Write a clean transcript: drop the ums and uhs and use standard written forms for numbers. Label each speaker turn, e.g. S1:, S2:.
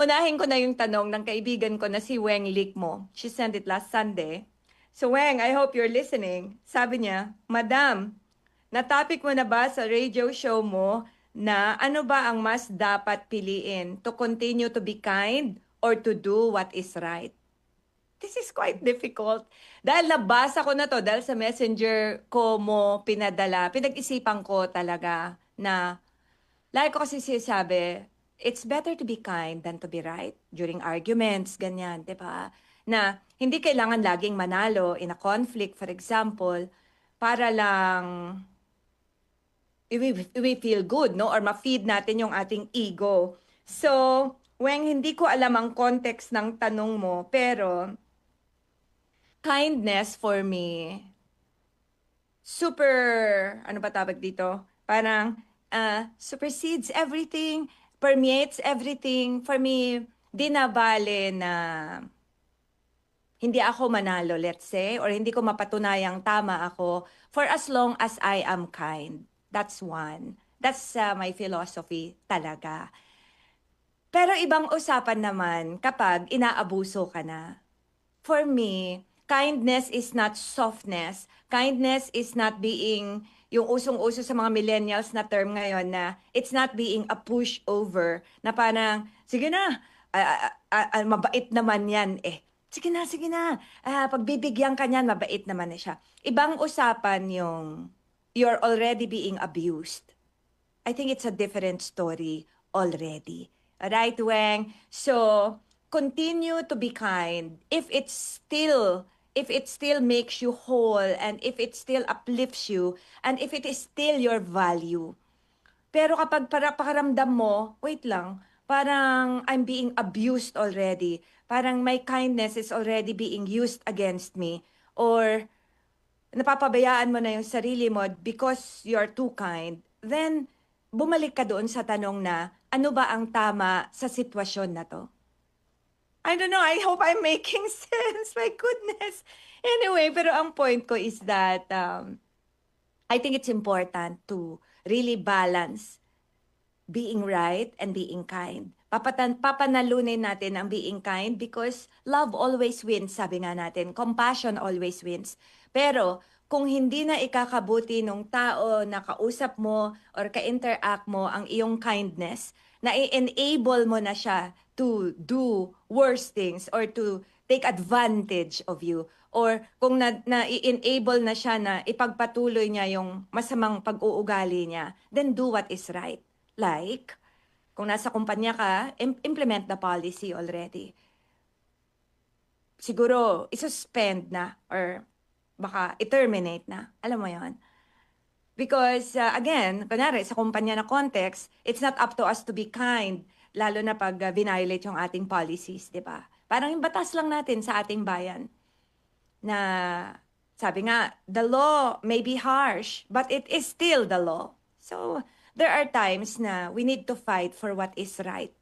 S1: Unahin ko na yung tanong ng kaibigan ko na si Weng Likmo. She sent it last Sunday. So Weng, I hope you're listening. Sabi niya, Madam, na-topic mo na ba sa radio show mo na ano ba ang mas dapat piliin? To continue to be kind or to do what is right? This is quite difficult. Dahil nabasa ko na to, dahil sa messenger ko mo pinadala, pinag-isipan ko talaga na, like ko kasi sinasabi, it's better to be kind than to be right during arguments, ganyan, di ba? Na hindi kailangan laging manalo in a conflict, for example, para lang we feel good, no? Or ma-feed natin yung ating ego. So, Weng, hindi ko alam ang context ng tanong mo, pero kindness for me, super, ano ba tawag dito? Parang supersedes everything, permeates everything. For me, di na bale na hindi ako manalo, let's say, or hindi ko mapatunayang tama ako for as long as I am kind. That's one. That's my philosophy talaga. Pero ibang usapan naman kapag inaabuso ka na. For me, kindness is not softness. Kindness is not being, yung usong-uso sa mga millennials na term ngayon na it's not being a pushover na parang, sige na, mabait naman yan eh. Sige na, pagbibigyan ka niyan, mabait naman na siya. Ibang usapan yung you're already being abused. I think it's a different story already. Right, Weng? So, continue to be kind if it still makes you whole and if it still uplifts you and if it is still your value. Pero kapag para pakaramdam mo, wait lang, parang I'm being abused already. Parang my kindness is already being used against me or napapabayaan mo na yung sarili mo because you're too kind, then bumalik ka doon sa tanong na ano ba ang tama sa sitwasyon na to? I don't know, I hope I'm making sense. My goodness. Anyway, pero ang point ko is that I think it's important to really balance being right and being kind. Papanalunin natin ang being kind because love always wins, sabi nga natin. Compassion always wins. Pero kung hindi na ikakabuti nung tao na kausap mo or ka-interact mo ang iyong kindness, na i-enable mo na siya to do worse things or to take advantage of you. Or kung i-enable na siya na ipagpatuloy niya yung masamang pag-uugali niya, then do what is right. Like, kung nasa kumpanya ka, implement the policy already. Siguro, isuspend na or baka i-terminate na. Alam mo yon. Because, again, kunwari, sa kumpanya na context, it's not up to us to be kind, lalo na pag violate yung ating policies, di ba? Parang yung batas lang natin sa ating bayan na sabi nga, the law may be harsh, but it is still the law. So, there are times na we need to fight for what is right.